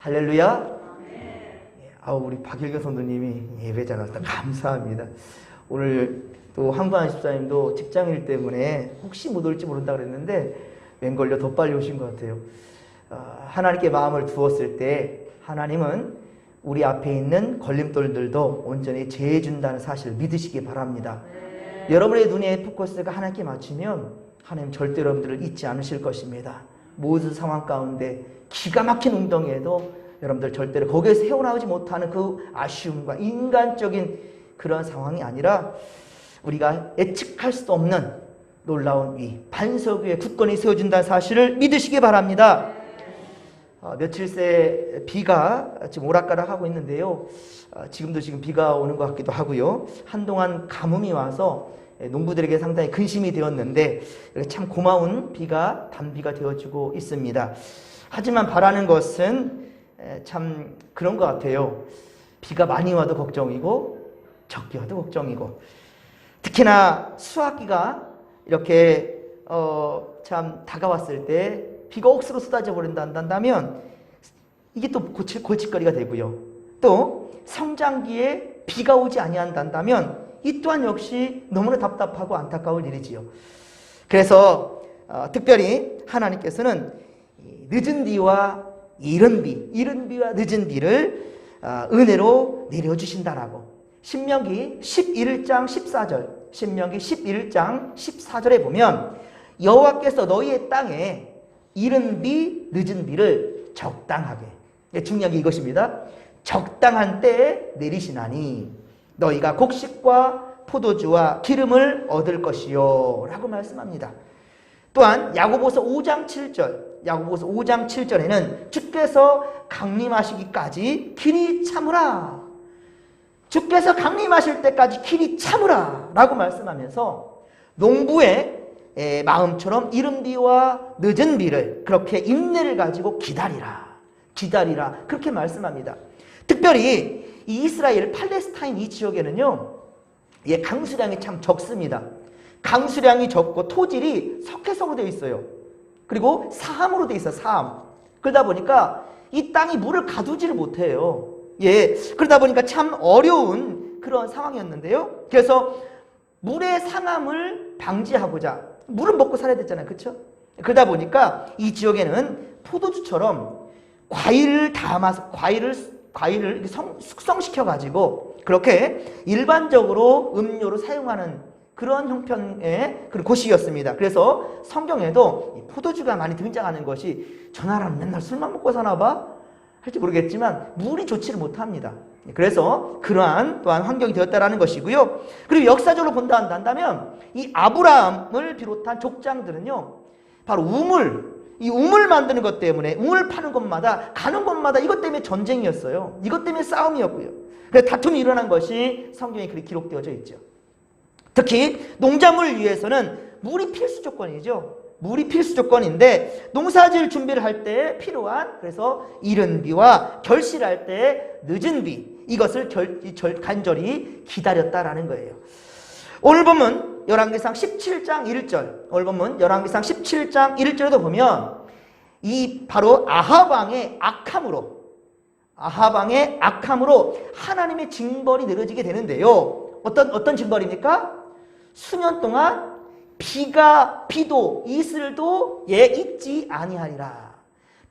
할렐루야. 우리 박일경 선도님이 예배자 나왔다. 감사합니다. 오늘 또 한구한 집사님도 직장일 때문에 혹시 못 올지 모른다 그랬는데 맹걸려 더 빨리 오신 것 같아요. 하나님께 마음을 두었을 때 하나님은 우리 앞에 있는 걸림돌들도 온전히 제해 준다는 사실을 믿으시기 바랍니다. 여러분의 눈의 포커스가 하나님께 맞추면 하나님 절대 여러분들을 잊지 않으실 것입니다. 모든 상황 가운데 기가 막힌 웅덩이에도 여러분들 절대로 거기에서 헤어나오지 못하는 그 아쉬움과 인간적인 그런 상황이 아니라 우리가 예측할 수도 없는 놀라운 위, 반석 위에 굳건히 세워준다는 사실을 믿으시기 바랍니다. 며칠 새 비가 지금 오락가락하고 있는데요. 지금 비가 오는 것 같기도 하고요. 한동안 가뭄이 와서 농부들에게 상당히 근심이 되었는데 참 고마운 비가 단비가 되어주고 있습니다. 하지만 바라는 것은 참 그런 것 같아요. 비가 많이 와도 걱정이고 적게 와도 걱정이고, 특히나 수학기가 이렇게 참 다가왔을 때 비가 억수로 쏟아져 버린다면 이게 또 골칫거리가 되고요. 또 성장기에 비가 오지 아니한다면 이 또한 역시 너무나 답답하고 안타까울 일이지요. 그래서 특별히 하나님께서는 늦은 비와 이른 비와 늦은 비를 은혜로 내려주신다라고 신명기 11장 14절, 신명기 11장 14절에 보면 여호와께서 너희의 땅에 이른 비, 늦은 비를 적당하게, 중요한 게 이것입니다. 적당한 때에 내리시나니 너희가 곡식과 포도주와 기름을 얻을 것이요 라고 말씀합니다. 또한 야고보서 5장 7절에는 주께서 강림하시기까지 길이 참으라, 주께서 강림하실 때까지 길이 참으라 라고 말씀하면서 농부의 마음처럼 이른 비와 늦은 비를 그렇게 인내를 가지고 기다리라 그렇게 말씀합니다. 특별히 이 이스라엘 팔레스타인 이 지역에는요, 강수량이 참 적습니다. 강수량이 적고 토질이 석회성으로 되어 있어요. 그리고 사암으로 되어 있어요. 사암. 그러다 보니까 이 땅이 물을 가두지를 못해요. 그러다 보니까 참 어려운 그런 상황이었는데요. 그래서 물의 상함을 방지하고자, 물은 먹고 살아야 되잖아요. 그렇죠? 그러다 보니까 이 지역에는 포도주처럼 과일을 담아서 과일을 숙성시켜 가지고 그렇게 일반적으로 음료로 사용하는 그런 형편의 그런 곳이었습니다. 그래서 성경에도 포도주가 많이 등장하는 것이 저 나라는 맨날 술만 먹고 사나 봐? 할지 모르겠지만 물이 좋지를 못합니다. 그래서 그러한 또한 환경이 되었다라는 것이고요. 그리고 역사적으로 본다 한다면 이 아브라함을 비롯한 족장들은요, 바로 이 우물 만드는 것 때문에 우물 파는 곳마다 가는 곳마다 이것 때문에 전쟁이었어요. 이것 때문에 싸움이었고요. 그래서 다툼이 일어난 것이 성경에 그렇게 기록되어져 있죠. 특히 농작물을 위해서는 물이 필수 조건이죠. 물이 필수 조건인데 농사지을 준비를 할 때 필요한, 그래서 이른 비와 결실할 때 늦은 비, 이것을 간절히 기다렸다라는 거예요. 오늘 본문 열왕기상 17장 1절, 오늘 본문 열왕기상 17장 1절에도 보면 이 바로 아합왕의 악함으로 하나님의 징벌이 내려지게 되는데요. 어떤 징벌입니까? 수년 동안 비도 이슬도 잊지 아니하리라.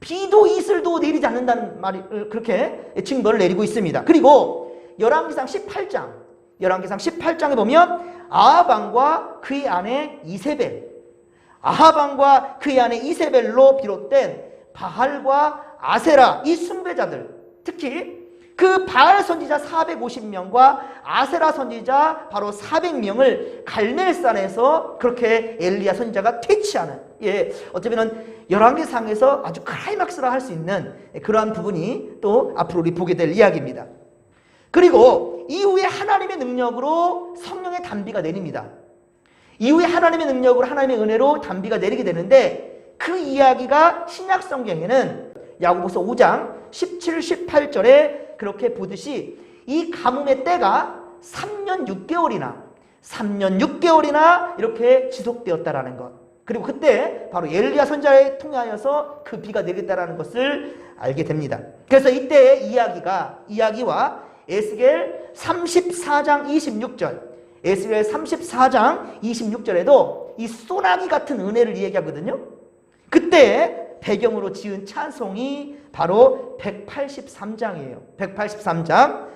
비도 이슬도 내리지 않는다는 말이 그렇게 징벌을 내리고 있습니다. 그리고 열왕기상 18장에 보면 아합왕과 그의 아내 이세벨로 비롯된 바알과 아세라 이 숭배자들, 특히 그 바알 선지자 450명과 아세라 선지자 바로 400명을 갈멜산에서 그렇게 엘리야 선지자가 퇴치하는, 어쩌면 열왕기상에서 아주 클라이막스라 할 수 있는 그러한 부분이 또 앞으로 우리 보게 될 이야기입니다. 그리고 이후에 하나님의 능력으로 성령의 단비가 내립니다. 이후에 하나님의 능력으로 하나님의 은혜로 단비가 내리게 되는데, 그 이야기가 신약 성경에는 야고보서 5장 17, 18절에 그렇게 보듯이 이 가뭄의 때가 3년 6개월이나 이렇게 지속되었다라는 것, 그리고 그때 바로 엘리야 선지자에 통하여서 그 비가 내리겠다라는 것을 알게 됩니다. 그래서 이때의 이야기와 에스겔 34장 26절, 에스겔 34장 26절에도 이 소나기 같은 은혜를 얘기하거든요. 그때 배경으로 지은 찬송이 바로 183장이에요. 183장.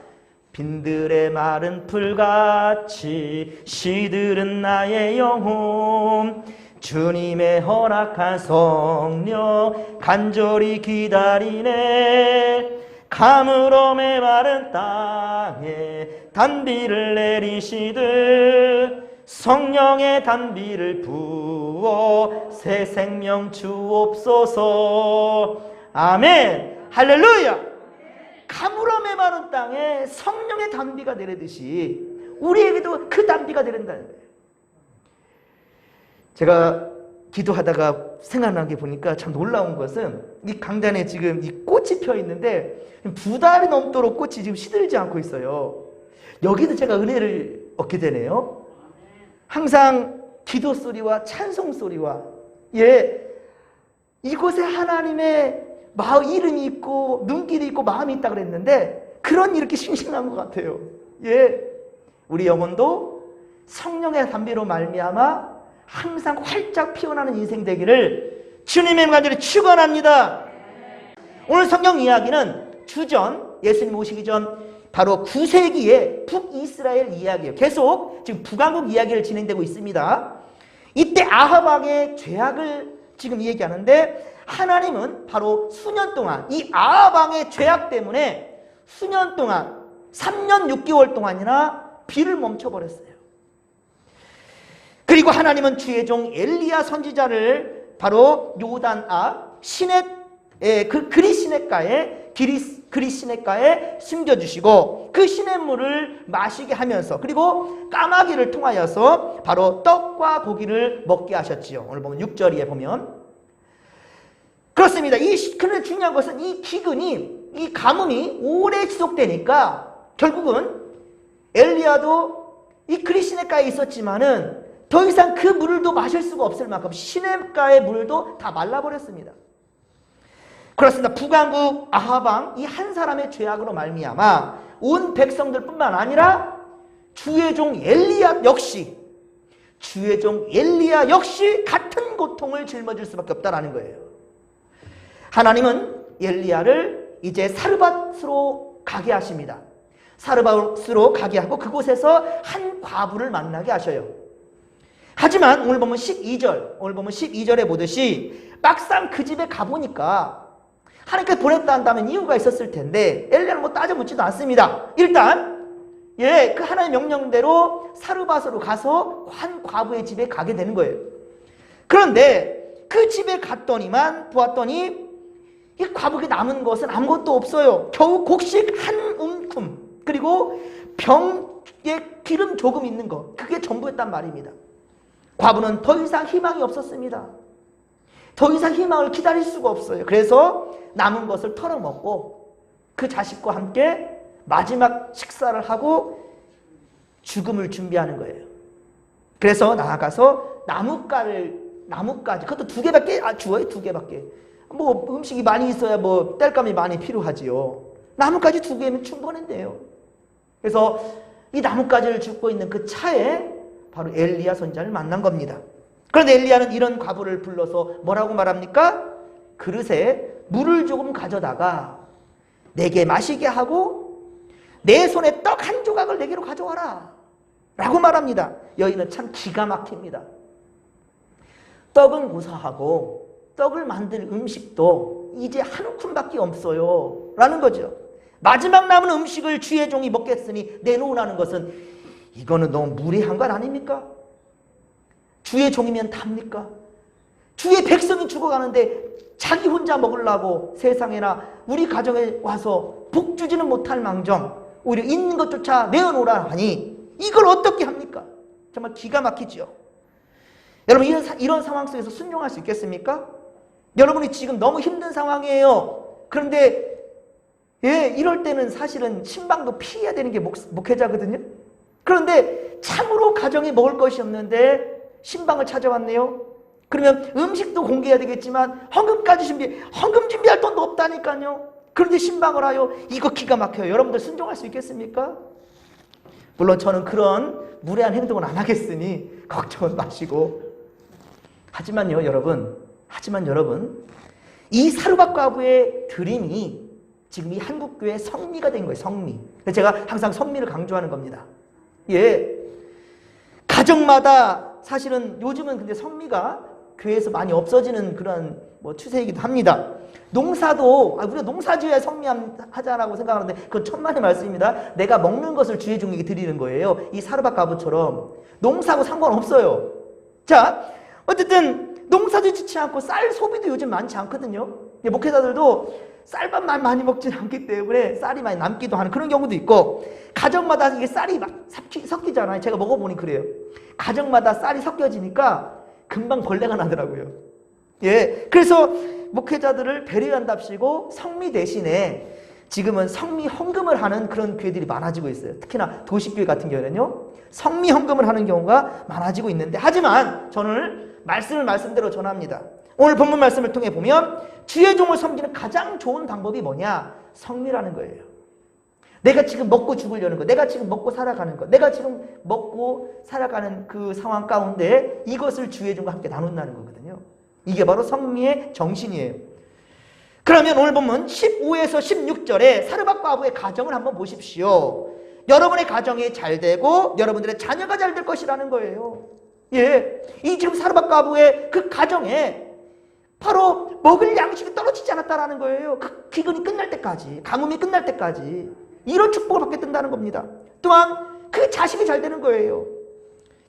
빈들의 마른 풀같이 시들은 나의 영혼, 주님의 허락한 성령 간절히 기다리네. 가물어 메마른 땅에 단비를 내리시듯 성령의 단비를 부어 새 생명 주옵소서. 아멘. 할렐루야. 가물어 메마른 땅에 성령의 단비가 내리듯이 우리에게도 그 단비가 내린다는 거예요. 제가 기도하다가 생각난 게 보니까 참 놀라운 것은 이 강단에 지금 이 꽃이 펴 있는데 2달이 넘도록 꽃이 지금 시들지 않고 있어요. 여기도 제가 은혜를 얻게 되네요. 항상 기도 소리와 찬송 소리와 이곳에 하나님의 이름이 있고 눈길이 있고 마음이 있다 그랬는데 그런 이렇게 싱싱한 것 같아요. 우리 영혼도 성령의 단비로 말미암아 항상 활짝 피어나는 인생 되기를 주님의 간절히 축원합니다. 오늘 성경 이야기는 주전, 예수님 오시기 전 바로 9세기의 북이스라엘 이야기예요. 계속 지금 북왕국 이야기를 진행되고 있습니다. 이때 아합 왕의 죄악을 지금 얘기하는데 하나님은 바로 수년 동안 이 아합 왕의 죄악 때문에 수년 동안 3년 6개월 동안이나 비를 멈춰버렸어요. 그리고 하나님은 주의 종 엘리야 선지자를 바로 요단 그리 시냇가에 숨겨주시고 그 시냇물을 마시게 하면서 그리고 까마귀를 통하여서 바로 떡과 고기를 먹게 하셨지요. 오늘 보면 6절에 보면 그렇습니다. 그런데 중요한 것은 이 기근이, 이 가뭄이 오래 지속되니까 결국은 엘리야도 이 그리 시냇가에 있었지만은 더 이상 그 물도 마실 수가 없을 만큼 시냇가의 물도 다 말라버렸습니다. 그렇습니다. 북왕국 아합 왕 이 한 사람의 죄악으로 말미암아 온 백성들뿐만 아니라 주의 종 엘리야 역시 같은 고통을 짊어질 수밖에 없다라는 거예요. 하나님은 엘리야를 이제 사르밧으로 가게 하십니다. 사르밧으로 가게 하고 그곳에서 한 과부를 만나게 하셔요. 하지만 오늘 보면 12절에 보듯이 막상 그 집에 가보니까 하나님께서 보냈다 한다면 이유가 있었을 텐데 엘리야는 따져 묻지도 않습니다. 일단 그 하나님의 명령대로 사르밧으로 가서 한 과부의 집에 가게 되는 거예요. 그런데 그 집에 보았더니 이 과부에게 남은 것은 아무것도 없어요. 겨우 곡식 한 움큼 그리고 병에 기름 조금 있는 것, 그게 전부였단 말입니다. 과부는 더 이상 희망이 없었습니다. 더 이상 희망을 기다릴 수가 없어요. 그래서 남은 것을 털어먹고 그 자식과 함께 마지막 식사를 하고 죽음을 준비하는 거예요. 그래서 나아가서 나뭇가지 그것도 2개밖에 주어요. 2개밖에. 음식이 많이 있어야 땔감이 많이 필요하지요. 나뭇가지 2개면 충분한데요. 그래서 이 나뭇가지를 줍고 있는 그 차에 바로 엘리야 선지자를 만난 겁니다. 그런데 엘리야는 이런 과부를 불러서 뭐라고 말합니까? 그릇에 물을 조금 가져다가 내게 마시게 하고 내 손에 떡 한 조각을 내게로 가져와라 라고 말합니다. 여인은 참 기가 막힙니다. 떡은 고사하고 떡을 만들 음식도 이제 한 움큼밖에 없어요 라는 거죠. 마지막 남은 음식을 주의 종이 먹겠으니 내놓으라는 것은 이거는 너무 무례한 것 아닙니까? 주의 종이면 답니까? 주의 백성이 죽어가는데 자기 혼자 먹으려고 세상에나 우리 가정에 와서 복 주지는 못할 망정 오히려 있는 것조차 내어놓으라 하니 이걸 어떻게 합니까? 정말 기가 막히죠. 여러분 이런 상황 속에서 순종할 수 있겠습니까? 여러분이 지금 너무 힘든 상황이에요. 그런데 이럴 때는 사실은 신방도 피해야 되는 게 목회자거든요. 그런데 참으로 가정에 먹을 것이 없는데 신방을 찾아왔네요. 그러면 음식도 공개해야 되겠지만 헌금까지 헌금 준비할 돈도 없다니까요. 그런데 신방을 하여 이거 기가 막혀요. 여러분들 순종할 수 있겠습니까? 물론 저는 그런 무례한 행동은 안 하겠으니 걱정은 마시고. 하지만요 여러분, 이 사르밧 과부의 드림이 지금 이 한국교회의 성미가 된 거예요. 성미. 제가 항상 성미를 강조하는 겁니다. 예, 가정마다 사실은 요즘은 근데 성미가 교회에서 많이 없어지는 그런 추세이기도 합니다. 농사도 우리가 농사지어야 성미하자라고 생각하는데 그건 천만의 말씀입니다. 내가 먹는 것을 주의 종에게 드리는 거예요. 이 사르밧 과부처럼 농사하고 상관없어요. 자, 어쨌든 농사도 짓지 않고 쌀 소비도 요즘 많지 않거든요. 목회자들도 쌀밥만 많이 먹지는 않기 때문에 쌀이 많이 남기도 하는 그런 경우도 있고, 가정마다 이게 쌀이 막 섞이잖아요. 제가 먹어보니 그래요. 가정마다 쌀이 섞여지니까 금방 벌레가 나더라고요. 예, 그래서 목회자들을 배려한답시고 성미 대신에 지금은 성미 헌금을 하는 그런 교회들이 많아지고 있어요. 특히나 도시교회 같은 경우에는요, 성미 헌금을 하는 경우가 많아지고 있는데, 하지만 저는 말씀대로 전합니다. 오늘 본문 말씀을 통해 보면 주의 종을 섬기는 가장 좋은 방법이 뭐냐? 성미라는 거예요. 내가 지금 먹고 죽으려는 것, 내가 지금 먹고 살아가는 것, 내가 지금 먹고 살아가는 그 상황 가운데 이것을 주의 종과 함께 나눈다는 거거든요. 이게 바로 성미의 정신이에요. 그러면 오늘 본문 15에서 16절에 사르밧 과부의 가정을 한번 보십시오. 여러분의 가정이 잘 되고 여러분들의 자녀가 잘 될 것이라는 거예요. 예, 이 지금 사르밧 과부의 그 가정에 바로 먹을 양식이 떨어지지 않았다라는 거예요. 그 기근이 끝날 때까지, 가뭄이 끝날 때까지 이런 축복을 받게 된다는 겁니다. 또한 그 자식이 잘 되는 거예요.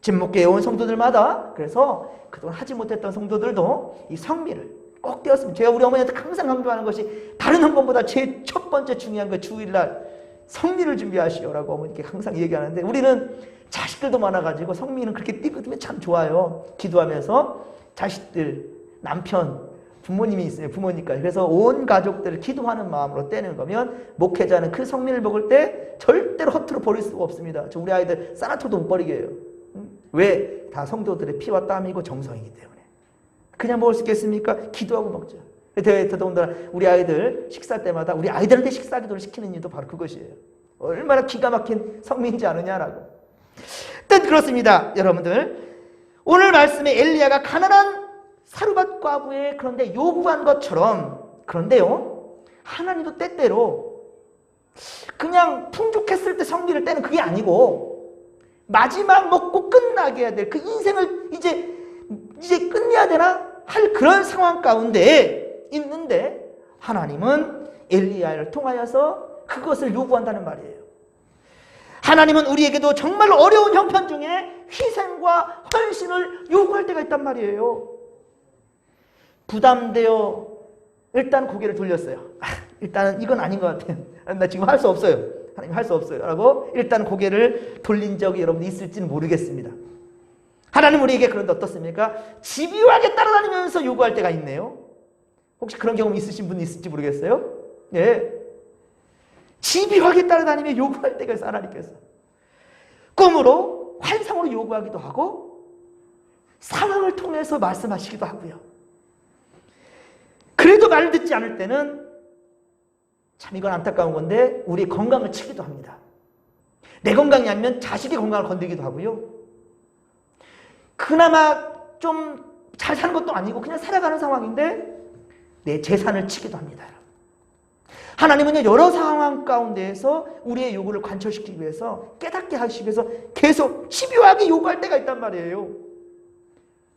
진목교회에 온 성도들마다, 그래서 그동안 하지 못했던 성도들도 이 성미를 꼭 떼었으면, 제가 우리 어머니한테 항상 강조하는 것이 다른 헌금보다 제일 첫 번째 중요한 거 주일날 성미를 준비하시오라고 어머니께 항상 얘기하는데, 우리는 자식들도 많아가지고 성미는 그렇게 띄거든요. 참 좋아요. 기도하면서 자식들, 남편, 부모님이 있어요. 부모니까. 그래서 온 가족들을 기도하는 마음으로 떼는 거면 목회자는 그 성미를 먹을 때 절대로 허투루 버릴 수가 없습니다. 저 우리 아이들 쌀아토도 못 버리게 해요. 왜? 다 성도들의 피와 땀이고 정성이기 때문에. 그냥 먹을 수 있겠습니까? 기도하고 먹죠. 더더군다나 우리 아이들 식사 때마다 우리 아이들한테 식사 기도를 시키는 이유도 바로 그것이에요. 얼마나 기가 막힌 성미인지 아느냐라고. 일단 그렇습니다. 여러분들, 오늘 말씀에 엘리야가 가난한 사르밧 과부의 그런데 요구한 것처럼, 그런데요, 하나님도 때때로 그냥 풍족했을 때 성미를 떼는 그게 아니고 마지막 먹고 끝나게 해야 될 그 인생을 이제 끝내야 되나 할 그런 상황 가운데 있는데, 하나님은 엘리야를 통하여서 그것을 요구한다는 말이에요. 하나님은 우리에게도 정말 어려운 형편 중에 희생과 헌신을 요구할 때가 있단 말이에요. 부담되어 일단 고개를 돌렸어요. 일단은 이건 아닌 것 같아요. 나 지금 할 수 없어요. 하나님 할 수 없어요. 라고 일단 고개를 돌린 적이 여러분 있을지는 모르겠습니다. 하나님 우리에게 그런데 어떻습니까? 집요하게 따라다니면서 요구할 때가 있네요. 혹시 그런 경험 있으신 분 있을지 모르겠어요? 예. 집요하게 따라다니며 요구할 때가 있어요. 하나님께서 꿈으로, 환상으로 요구하기도 하고 상황을 통해서 말씀하시기도 하고요. 그래도 말을 듣지 않을 때는 참 이건 안타까운 건데 우리의 건강을 치기도 합니다. 내 건강이 아니면 자식의 건강을 건드리기도 하고요. 그나마 좀 잘 사는 것도 아니고 그냥 살아가는 상황인데 내 재산을 치기도 합니다. 하나님은요, 여러 상황 가운데에서 우리의 요구를 관철시키기 위해서, 깨닫게 하시기 위해서 계속 집요하게 요구할 때가 있단 말이에요.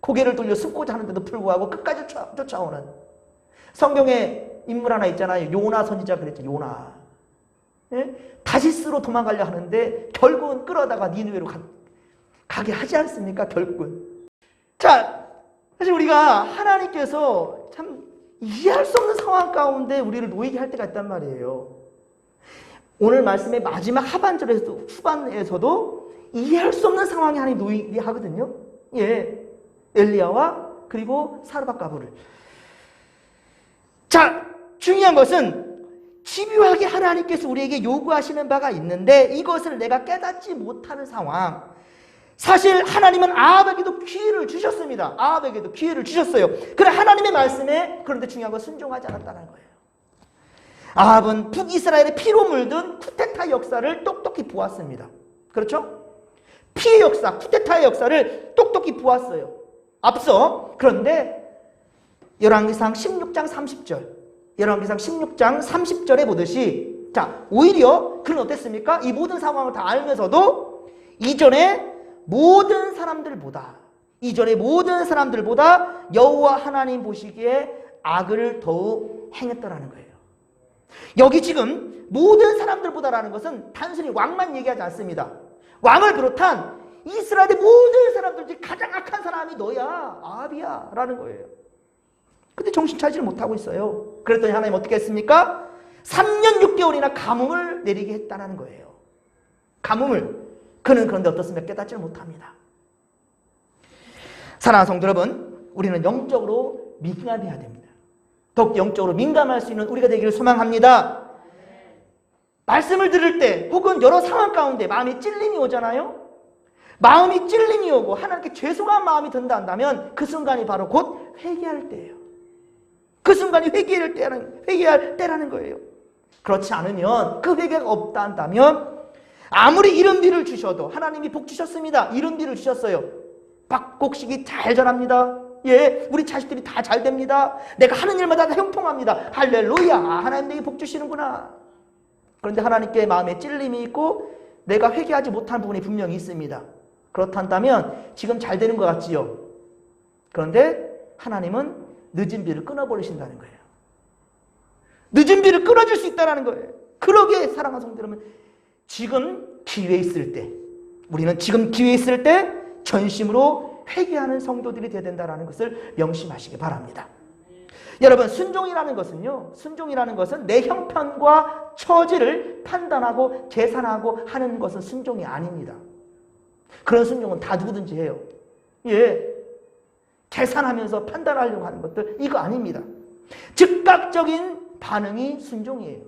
고개를 돌려 숨고자 하는데도 불구하고 끝까지 쫓아오는 성경에 인물 하나 있잖아요. 요나 선지자 그랬죠. 요나. 예? 다시스로 도망가려 하는데 결국은 끌어다가 니느웨로 가게 하지 않습니까? 결국은. 자, 사실 우리가 하나님께서 참 이해할 수 없는 상황 가운데 우리를 놓이게 할 때가 있단 말이에요. 오늘 말씀의 마지막 하반절에서도 후반에서도 이해할 수 없는 상황에 하나님 놓이게 하거든요. 예, 엘리야와 그리고 사르밧 과부를. 자, 중요한 것은 집요하게 하나님께서 우리에게 요구하시는 바가 있는데 이것을 내가 깨닫지 못하는 상황, 사실 하나님은 아합에게도 기회를 주셨습니다. 아합에게도 기회를 주셨어요. 그래 하나님의 말씀에 그런데 중요한 건 순종하지 않았다는 거예요. 아합은 북이스라엘의 피로 물든 쿠데타 역사를 똑똑히 보았습니다. 그렇죠? 피의 역사, 쿠데타의 역사를 똑똑히 보았어요. 앞서 그런데 열왕기상 16장 30절 열왕기상 16장 30절에 보듯이 자 오히려 그는 어땠습니까? 이 모든 상황을 다 알면서도 이전의 모든 사람들보다 여호와 하나님 보시기에 악을 더욱 행했더라는 거예요. 여기 지금 모든 사람들보다라는 것은 단순히 왕만 얘기하지 않습니다. 왕을 비롯한 이스라엘의 모든 사람들 중에 가장 악한 사람이 너야, 아합이야 라는 거예요. 근데 정신 차리지를 못하고 있어요. 그랬더니 하나님 어떻게 했습니까? 3년 6개월이나 가뭄을 내리게 했다는 거예요. 가뭄을. 그는 그런데 어떻습니까? 깨닫지를 못합니다. 사랑하는 성도 여러분, 우리는 영적으로 민감해야 됩니다. 더욱 영적으로 민감할 수 있는 우리가 되기를 소망합니다. 말씀을 들을 때 혹은 여러 상황 가운데 마음이 찔림이 오잖아요. 마음이 찔림이 오고 하나님께 죄송한 마음이 든다 한다면 그 순간이 바로 곧 회개할 때예요. 그 순간이 회개할 때라는 거예요. 그렇지 않으면 그 회개가 없다 한다면 아무리 이른 비를 주셔도 하나님이 복 주셨습니다. 이른 비를 주셨어요. 박곡식이 잘 자랍니다. 예, 우리 자식들이 다 잘 됩니다. 내가 하는 일마다 다 형통합니다. 할렐루야. 하나님 내게 복 주시는구나. 그런데 하나님께 마음에 찔림이 있고 내가 회개하지 못한 부분이 분명히 있습니다. 그렇단다면 지금 잘 되는 것 같지요. 그런데 하나님은 늦은 비를 끊어버리신다는 거예요. 늦은 비를 끊어줄 수 있다는 거예요. 그러기에 사랑하는 성도 여러분, 지금 기회 있을 때, 우리는 지금 기회 있을 때 전심으로 회개하는 성도들이 되어야 된다는 것을 명심하시기 바랍니다. 여러분, 순종이라는 것은 내 형편과 처지를 판단하고 계산하고 하는 것은 순종이 아닙니다. 그런 순종은 다 누구든지 해요. 예, 계산하면서 판단하려고 하는 것들, 이거 아닙니다. 즉각적인 반응이 순종이에요.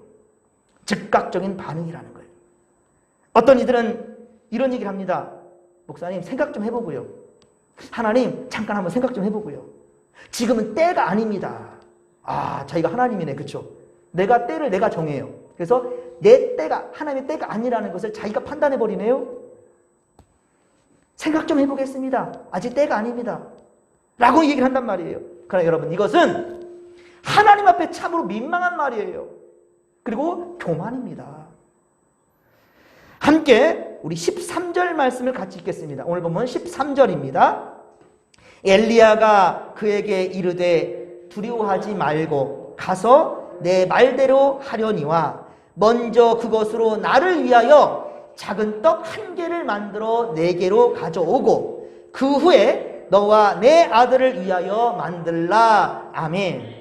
즉각적인 반응이라는 거예요. 어떤 이들은 이런 얘기를 합니다. 목사님, 생각 좀 해보고요. 하나님, 잠깐 한번 생각 좀 해보고요. 지금은 때가 아닙니다. 아, 자기가 하나님이네. 그렇죠? 때를 내가 정해요. 그래서 내 때가 하나님의 때가 아니라는 것을 자기가 판단해버리네요. 생각 좀 해보겠습니다. 아직 때가 아닙니다. 라고 얘기를 한단 말이에요. 그러나 여러분, 이것은 하나님 앞에 참으로 민망한 말이에요. 그리고 교만입니다. 함께 우리 13절 말씀을 같이 읽겠습니다. 오늘 보면 13절입니다. 엘리야가 그에게 이르되 두려워하지 말고 가서 내 말대로 하려니와 먼저 그것으로 나를 위하여 작은 떡 1개를 만들어 4개로 가져오고 그 후에 너와 내 아들을 위하여 만들라. 아멘.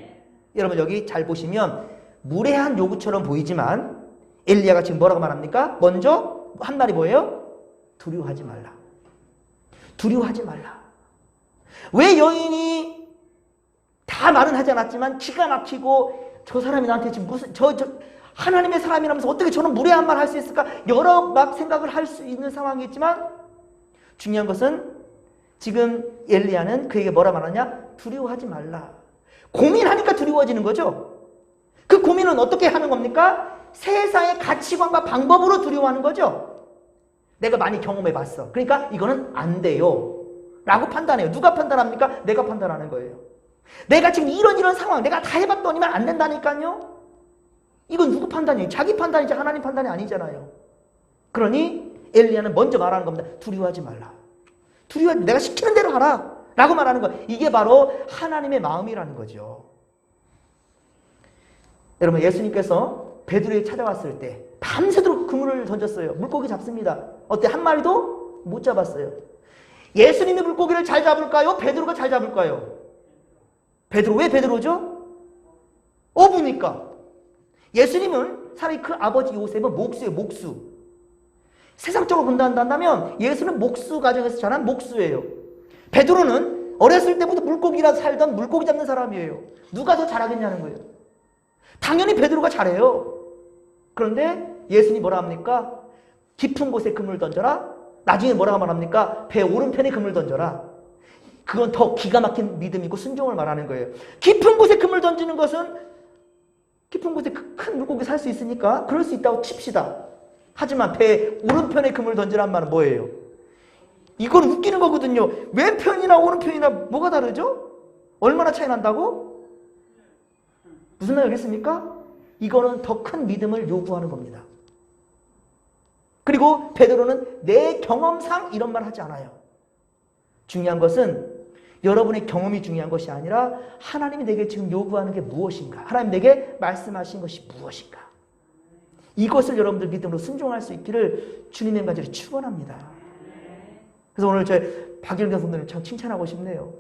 여러분, 여기 잘 보시면 무례한 요구처럼 보이지만 엘리야가 지금 뭐라고 말합니까? 먼저 한 말이 뭐예요? 두려워하지 말라. 두려워하지 말라. 왜 여인이 다 말은 하지 않았지만 기가 막히고 저 사람이 나한테 지금 무슨 하나님의 사람이라면서 어떻게 저런 무례한 말 할 수 있을까? 여러 막 생각을 할 수 있는 상황이지만 중요한 것은 지금 엘리야는 그에게 뭐라 말하냐? 두려워하지 말라. 고민하니까 두려워지는 거죠. 그 고민은 어떻게 하는 겁니까? 세상의 가치관과 방법으로 두려워하는 거죠. 내가 많이 경험해봤어. 그러니까 이거는 안 돼요 라고 판단해요. 누가 판단합니까? 내가 판단하는 거예요. 내가 지금 이런 상황 내가 다 해봤더니만 안 된다니까요. 이건 누구 판단이에요? 자기 판단이지 하나님 판단이 아니잖아요. 그러니 엘리야는 먼저 말하는 겁니다. 두려워하지 말라. 두려워하지, 내가 시키는 대로 하라 라고 말하는 거. 이게 바로 하나님의 마음이라는 거죠. 여러분, 예수님께서 베드로에 찾아왔을 때 밤새도록 그물을 던졌어요. 물고기 잡습니다. 어때? 한 마리도 못 잡았어요. 예수님이 물고기를 잘 잡을까요? 베드로가 잘 잡을까요? 베드로. 왜 베드로죠? 어부니까. 예수님은 차라리 그 아버지 요셉은 목수예요. 목수. 세상적으로 본다면 예수는 목수 가정에서 자란 목수예요. 베드로는 어렸을 때부터 물고기라 살던 물고기 잡는 사람이에요. 누가 더 잘하겠냐는 거예요. 당연히 베드로가 잘해요. 그런데 예수님이 뭐라 합니까? 깊은 곳에 그물을 던져라. 나중에 뭐라고 말합니까? 배 오른편에 금을 던져라. 그건 더 기가 막힌 믿음이고 순종을 말하는 거예요. 깊은 곳에 금을 던지는 것은 깊은 곳에 큰 물고기 살 수 있으니까 그럴 수 있다고 칩시다. 하지만 배 오른편에 금을 던지란 말은 뭐예요? 이건 웃기는 거거든요. 왼편이나 오른편이나 뭐가 다르죠? 얼마나 차이 난다고? 무슨 말 알겠습니까? 이거는 더 큰 믿음을 요구하는 겁니다. 그리고 베드로는 내 경험상 이런 말 하지 않아요. 중요한 것은 여러분의 경험이 중요한 것이 아니라 하나님이 내게 지금 요구하는 게 무엇인가? 하나님 내게 말씀하신 것이 무엇인가? 이것을 여러분들 믿음으로 순종할 수 있기를 주님의 간절히 축원합니다. 그래서 오늘 제 박일경 선생님 참 칭찬하고 싶네요.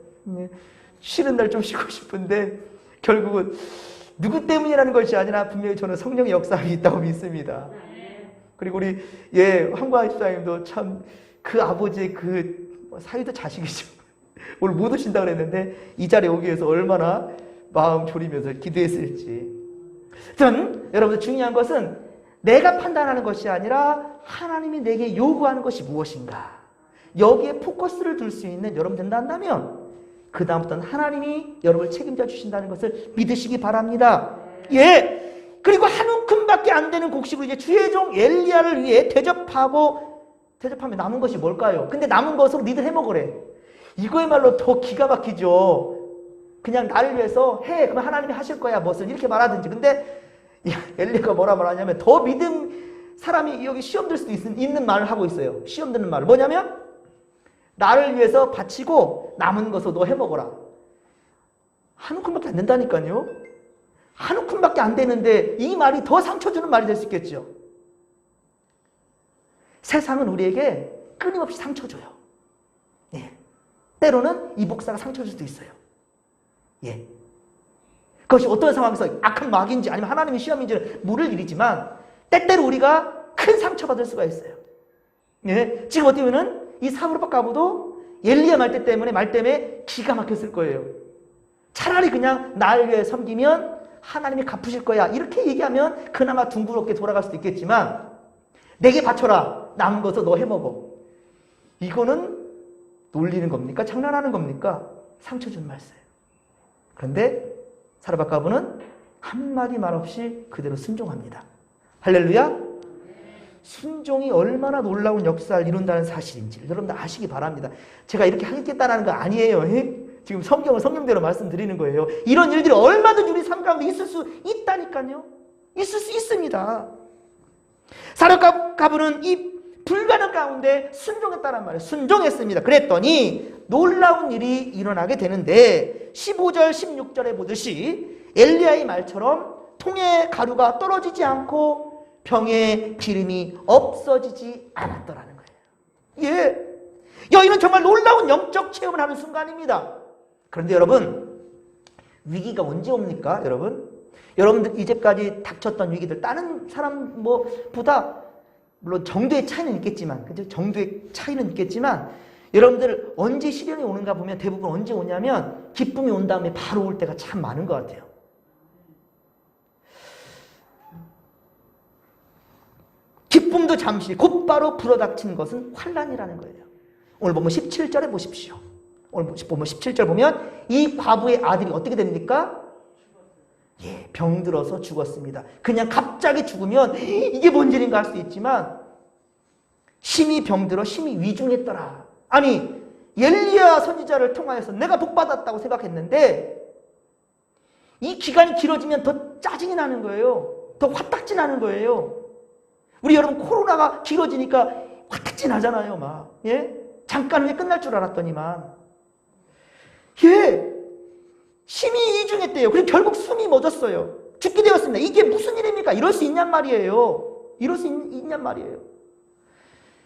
쉬는 날 좀 쉬고 싶은데 결국은 누구 때문이라는 것이 아니라 분명히 저는 성령의 역사가 있다고 믿습니다. 그리고 우리 황광 집사님도 참 그 아버지의 그 사위도 자식이죠. 오늘 못 오신다 그랬는데 이 자리에 오기 위해서 얼마나 마음 졸이면서 기도했을지. 전 여러분들 중요한 것은 내가 판단하는 것이 아니라 하나님이 내게 요구하는 것이 무엇인가. 여기에 포커스를 둘 수 있는 여러분 된다면 그 다음부터는 하나님이 여러분을 책임져 주신다는 것을 믿으시기 바랍니다. 예. 그리고 한 움큼밖에 안 되는 곡식으로 이제 주의 종 엘리야를 위해 대접하면 남은 것이 뭘까요? 근데 남은 것으로 니들 해먹으래. 이거야말로 더 기가 막히죠. 그냥 나를 위해서 해. 그러면 하나님이 하실 거야. 무엇을 이렇게 말하든지. 근데 엘리야가 뭐라 말하냐면 더 믿음 사람이 여기 시험 들 수도 있는 말을 하고 있어요. 시험 드는 말을. 뭐냐면 나를 위해서 바치고 남은 것으로 너 해먹어라. 한 움큼밖에 안 된다니까요. 한 움큼밖에 안 되는데 이 말이 더 상처 주는 말이 될 수 있겠죠. 세상은 우리에게 끊임없이 상처 줘요. 예. 때로는 이 목사가 상처 줄 수도 있어요. 예. 그것이 어떤 상황에서 악한 마귀인지 아니면 하나님의 시험인지는 모를 일이지만 때때로 우리가 큰 상처받을 수가 있어요. 예. 지금 어떻게 보면은 이 사브르밧 가부도 엘리야 말 때문에 기가 막혔을 거예요. 차라리 그냥 날 위해 섬기면 하나님이 갚으실 거야. 이렇게 얘기하면 그나마 둥그렇게 돌아갈 수도 있겠지만 내게 바쳐라. 남은 것을 너 해먹어. 이거는 놀리는 겁니까? 장난하는 겁니까? 상처 준 말씀이에요. 그런데 사르밧 가부는 한마디 말 없이 그대로 순종합니다. 할렐루야. 순종이 얼마나 놀라운 역사를 이룬다는 사실인지를 여러분들 아시기 바랍니다. 제가 이렇게 하겠다는 거 아니에요. 지금 성경을 성경대로 말씀드리는 거예요. 이런 일들이 얼마든지 우리 삶 가운데 있을 수 있다니까요. 있을 수 있습니다. 사르밧 가부는 이 불가능 가운데 순종했다는 말이에요. 순종했습니다. 그랬더니 놀라운 일이 일어나게 되는데 15절 16절에 보듯이 엘리야의 말처럼 통에 가루가 떨어지지 않고 병에 기름이 없어지지 않았더라는 거예요. 예. 여기는 정말 놀라운 영적 체험을 하는 순간입니다. 그런데 여러분, 위기가 언제 옵니까? 여러분들 이제까지 닥쳤던 위기들 다른 사람 보다 물론 정도의 차이는 있겠지만, 그죠? 정도의 차이는 있겠지만, 여러분들 언제 시련이 오는가 보면 대부분 언제 오냐면 기쁨이 온 다음에 바로 올 때가 참 많은 것 같아요. 기쁨도 잠시 곧바로 불어닥치는 것은 환난이라는 거예요. 오늘 보면 17절에 보십시오. 오늘 보면 17절 보면 이 과부의 아들이 어떻게 됩니까? 예, 병들어서 죽었습니다. 그냥 갑자기 죽으면 이게 뭔 일인가 할 수 있지만 심히 병들어 심히 위중했더라. 아니 엘리야 선지자를 통하여서 내가 복받았다고 생각했는데 이 기간이 길어지면 더 짜증이 나는 거예요. 더 화딱지 나는 거예요. 우리 여러분 코로나가 길어지니까 화딱지 나잖아요. 막 예? 잠깐 후에 끝날 줄 알았더니만 예, 심히 위중했대요. 그리고 결국 숨이 멎었어요. 죽게 되었습니다. 이게 무슨 일입니까? 이럴 수 있냔 말이에요. 이럴 수 있냔 말이에요.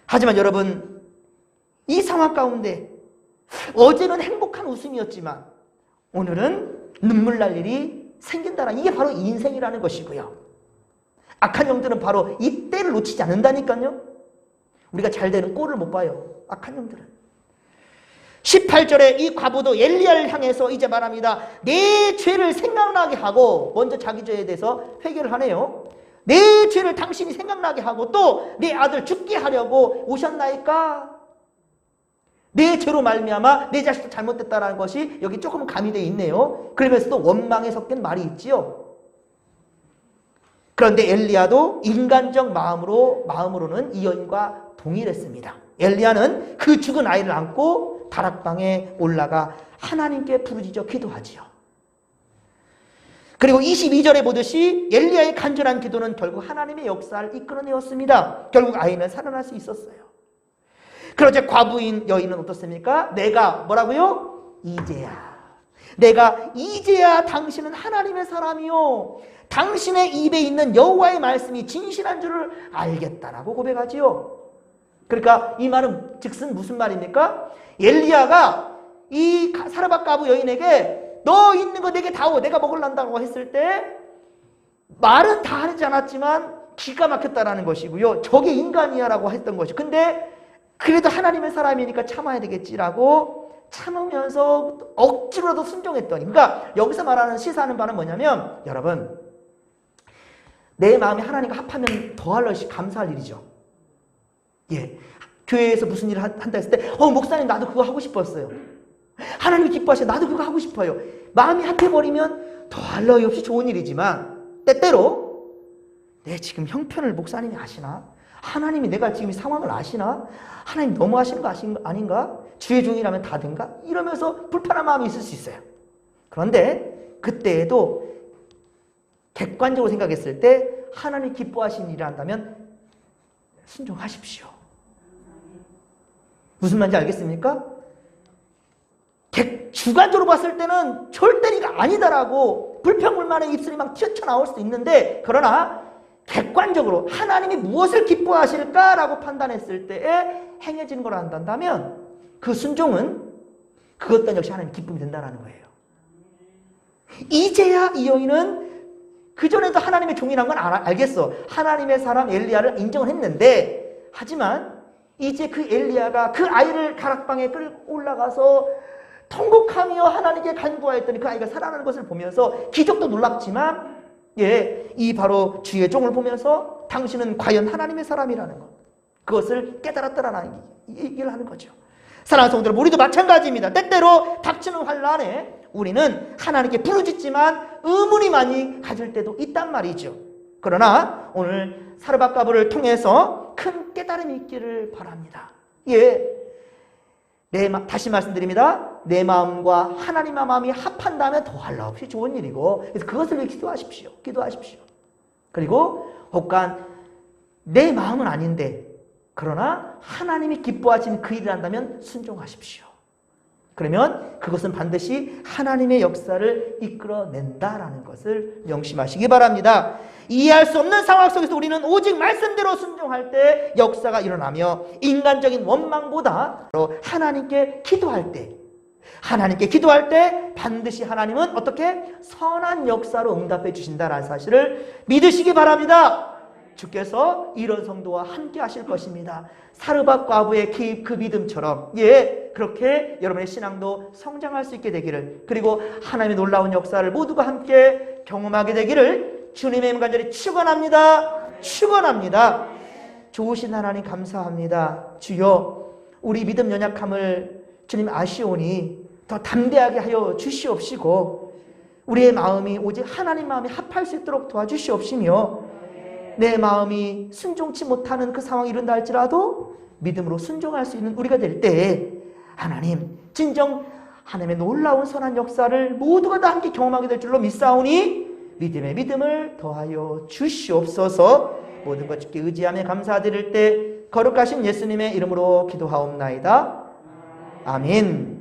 하지만 여러분 이 상황 가운데 어제는 행복한 웃음이었지만 오늘은 눈물 날 일이 생긴다라. 이게 바로 인생이라는 것이고요. 악한 영들은 바로 이 때를 놓치지 않는다니까요. 우리가 잘 되는 꼴을 못 봐요. 악한 영들은. 18절에 이 과부도 엘리야를 향해서 이제 말합니다. 내 죄를 생각나게 하고 먼저 자기 죄에 대해서 회개를 하네요. 내 죄를 당신이 생각나게 하고 또 내 아들 죽게 하려고 오셨나이까? 내 죄로 말미암아 내 자식도 잘못됐다라는 것이 여기 조금 가미되어 있네요. 그러면서도 원망에 섞인 말이 있지요. 그런데 엘리야도 인간적 마음으로는 이 여인과 동일했습니다. 엘리야는 그 죽은 아이를 안고 다락방에 올라가 하나님께 부르짖어 기도하지요. 그리고 22절에 보듯이 엘리야의 간절한 기도는 결국 하나님의 역사를 이끌어내었습니다. 결국 아이는 살아날 수 있었어요. 그러자 과부인 여인은 어떻습니까? 내가 뭐라고요? 내가 이제야 당신은 하나님의 사람이요 당신의 입에 있는 여호와의 말씀이 진실한 줄을 알겠다라고 고백하지요. 그러니까 이 말은 즉슨 무슨 말입니까? 엘리야가 이 사르밧 과부 여인에게 너 있는 거 내게 다오 내가 먹을란다고 했을 때 말은 다 하지 않았지만 기가 막혔다라는 것이고요. 저게 인간이야라고 했던 것이. 근데 그래도 하나님의 사람이니까 참아야 되겠지라고 참으면서 억지로라도 순종했더니, 그러니까 여기서 말하는 시사하는 바는 뭐냐면, 여러분 내 마음이 하나님과 합하면 더할 것이 감사할 일이죠. 예, 교회에서 무슨 일을 한다 했을 때 목사님 나도 그거 하고 싶었어요. 하나님이 기뻐하셔 나도 그거 하고 싶어요. 마음이 합해버리면 더할 나위 없이 좋은 일이지만 때때로 내 지금 형편을 목사님이 아시나? 하나님이 내가 지금 이 상황을 아시나? 하나님 너무 하시는 거 아닌가? 주의 종이라면 다든가? 이러면서 불편한 마음이 있을 수 있어요. 그런데 그때에도 객관적으로 생각했을 때 하나님이 기뻐하시는 일을 한다면 순종하십시오. 무슨 말인지 알겠습니까? 주관적으로 봤을 때는 절대 이가 아니다라고 불평불만의 입술이 막 튀어나올 수도 있는데, 그러나 객관적으로 하나님이 무엇을 기뻐하실까라고 판단했을 때에 행해지는 걸 한다면 그 순종은 그것 또한 역시 하나님의 기쁨이 된다는 거예요. 이제야 이 여인은 그전에도 하나님의 종이란 건 알겠어. 하나님의 사람 엘리야를 인정을 했는데, 하지만 이제 그 엘리야가 그 아이를 다락방에 끌고 올라가서 통곡하며 하나님께 간구하였더니 그 아이가 살아나는 것을 보면서 기적도 놀랍지만, 이 바로 주의 종을 보면서 당신은 과연 하나님의 사람이라는 것, 그것을 깨달았더라는 얘기를 하는 거죠. 사랑하는 성도들, 우리도 마찬가지입니다. 때때로 닥치는 환난에 우리는 하나님께 부르짖지만 의문이 많이 가질 때도 있단 말이죠. 그러나 오늘 사르밧 과부를 통해서 큰 깨달음이 있기를 바랍니다. 다시 말씀드립니다. 내 마음과 하나님의 마음이 합한다면 더할 나 없이 좋은 일이고, 그래서 그것을 위해 기도하십시오. 그리고 혹간 내 마음은 아닌데 그러나 하나님이 기뻐하시는 그 일을 한다면 순종하십시오. 그러면 그것은 반드시 하나님의 역사를 이끌어낸다라는 것을 명심하시기 바랍니다. 이해할 수 없는 상황 속에서 우리는 오직 말씀대로 순종할 때 역사가 일어나며, 인간적인 원망보다 하나님께 기도할 때 반드시 하나님은 어떻게 선한 역사로 응답해 주신다라는 사실을 믿으시기 바랍니다. 주께서 이런 성도와 함께 하실 것입니다. 사르밧 과부의 그 믿음처럼 그렇게 여러분의 신앙도 성장할 수 있게 되기를, 그리고 하나님의 놀라운 역사를 모두가 함께 경험하게 되기를 주님의 이름 간절히 축원합니다. 좋으신 하나님 감사합니다. 주여, 우리 믿음 연약함을 주님 아시오니 더 담대하게 하여 주시옵시고, 우리의 마음이 오직 하나님 마음에 합할 수 있도록 도와주시옵시며, 내 마음이 순종치 못하는 그 상황이 이른다 할지라도 믿음으로 순종할 수 있는 우리가 될 때에 하나님, 진정 하나님의 놀라운 선한 역사를 모두가 다 함께 경험하게 될 줄로 믿사오니 믿음의 믿음을 더하여 주시옵소서. 모든 것 주께 의지하며 감사드릴 때 거룩하신 예수님의 이름으로 기도하옵나이다. 아멘.